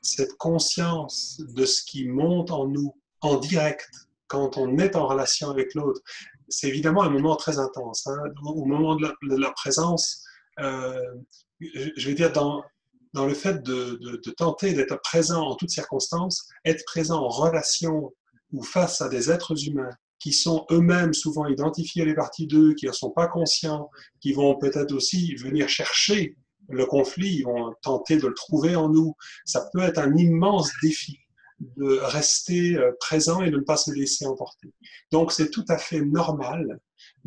cette conscience de ce qui monte en nous, en direct, quand on est en relation avec l'autre, c'est évidemment un moment très intense. Hein. Au moment de la présence, euh, je vais dire, dans le fait de tenter d'être présent en toutes circonstances, être présent en relation ou face à des êtres humains qui sont eux-mêmes souvent identifiés les parties d'eux, qui ne sont pas conscients, qui vont peut-être aussi venir chercher le conflit, ils vont tenter de le trouver en nous. Ça peut être un immense défi de rester présent et de ne pas se laisser emporter. Donc c'est tout à fait normal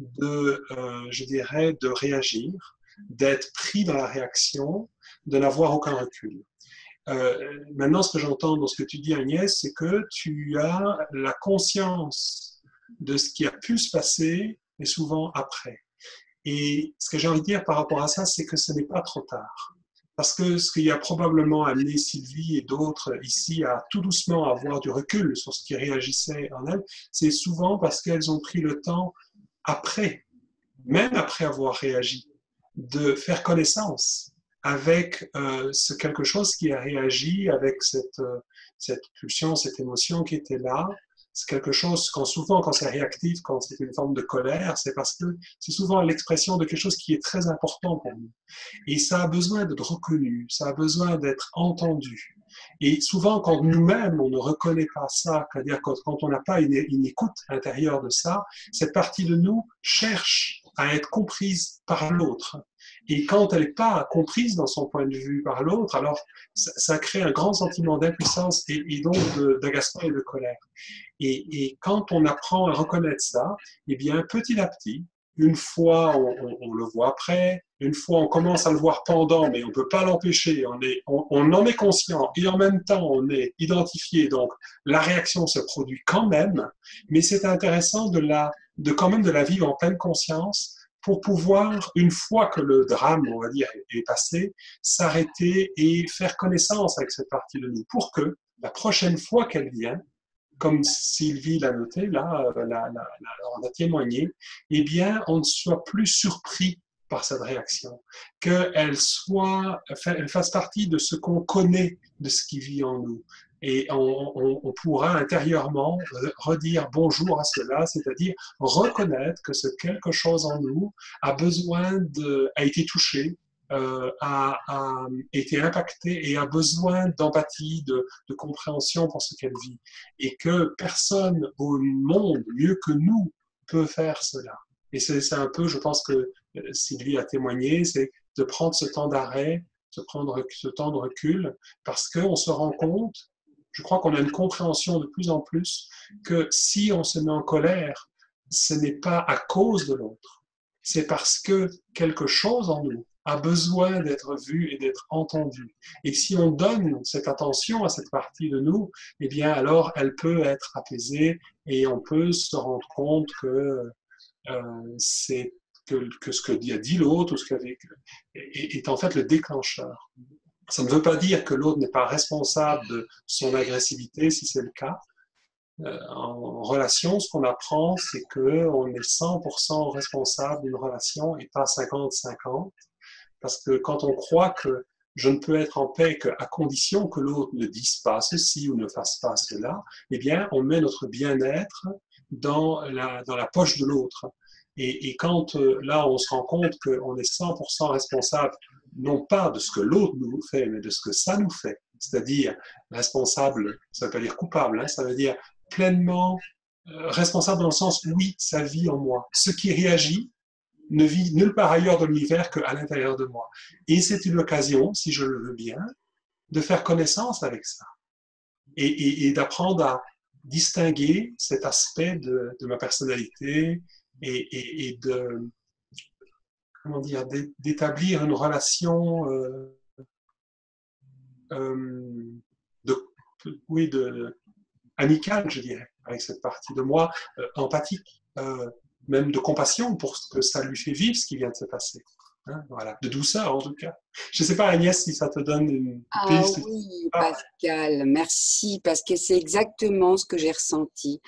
je dirais, de réagir, d'être pris dans la réaction, de n'avoir aucun recul. Maintenant, ce que j'entends dans ce que tu dis, Agnès, c'est que tu as la conscience de ce qui a pu se passer, mais souvent après. Et ce que j'ai envie de dire par rapport à ça, c'est que ce n'est pas trop tard. Parce que ce qui a probablement amené Sylvie et d'autres ici à tout doucement avoir du recul sur ce qui réagissait en elles, c'est souvent parce qu'elles ont pris le temps après, même après avoir réagi, de faire connaissance avec ce quelque chose qui a réagi, avec cette pulsion, cette émotion qui était là. C'est quelque chose, souvent quand c'est réactif, quand c'est une forme de colère, c'est parce que c'est souvent l'expression de quelque chose qui est très important pour nous. Et ça a besoin d'être reconnu, ça a besoin d'être entendu. Et souvent, quand nous-mêmes, on ne reconnaît pas ça, c'est-à-dire quand on n'a pas une écoute intérieure de ça, cette partie de nous cherche à être comprise par l'autre. Et quand elle n'est pas comprise dans son point de vue par l'autre, alors ça crée un grand sentiment d'impuissance et donc d'agacement et de colère. Et quand on apprend à reconnaître ça, eh bien, petit à petit, une fois on le voit après, une fois on commence à le voir pendant, mais on ne peut pas l'empêcher, on en est conscient et en même temps on est identifié, donc la réaction se produit quand même, mais c'est intéressant quand même de la vivre en pleine conscience pour pouvoir, une fois que le drame, on va dire, est passé, s'arrêter et faire connaissance avec cette partie de nous, pour que la prochaine fois qu'elle vient, comme Sylvie l'a noté, là, on a témoigné, eh bien, on ne soit plus surpris par cette réaction, qu'elle fasse partie de ce qu'on connaît, de ce qui vit en nous. Et on pourra intérieurement redire bonjour à cela, c'est-à-dire reconnaître que ce quelque chose en nous a été touché, a été impacté et a besoin d'empathie, de compréhension pour ce qu'elle vit. Et que personne au monde, mieux que nous, peut faire cela. Et c'est un peu, je pense que Sylvie a témoigné, c'est de prendre ce temps d'arrêt, de prendre ce temps de recul, parce qu'on se rend compte, je crois qu'on a une compréhension de plus en plus que si on se met en colère, ce n'est pas à cause de l'autre, c'est parce que quelque chose en nous a besoin d'être vu et d'être entendu. Et si on donne cette attention à cette partie de nous, eh bien alors elle peut être apaisée et on peut se rendre compte que c'est que ce que a dit l'autre ou ce qu'avait est en fait le déclencheur. Ça ne veut pas dire que l'autre n'est pas responsable de son agressivité, si c'est le cas. En relation, ce qu'on apprend, c'est qu'on est 100% responsable d'une relation et pas 50-50. Parce que quand on croit que je ne peux être en paix qu'à condition que l'autre ne dise pas ceci ou ne fasse pas cela, eh bien, on met notre bien-être dans la poche de l'autre. Et quand là, on se rend compte qu'on est 100% responsable, non pas de ce que l'autre nous fait, mais de ce que ça nous fait, c'est-à-dire responsable, ça ne veut pas dire coupable, hein, ça veut dire pleinement responsable dans le sens, oui, ça vit en moi. Ce qui réagit ne vit nulle part ailleurs de l'univers qu'à l'intérieur de moi. Et c'est une occasion, si je le veux bien, de faire connaissance avec ça et d'apprendre à distinguer cet aspect de ma personnalité et comment dire, d'établir une relation de, oui, amicale, je dirais, avec cette partie de moi, empathique, même de compassion pour ce que ça lui fait vivre, ce qui vient de se passer. Hein, voilà, de douceur en tout cas. Je ne sais pas, Agnès, si ça te donne une Ah piste. oui, Ah, Pascal, merci, parce que c'est exactement ce que j'ai ressenti.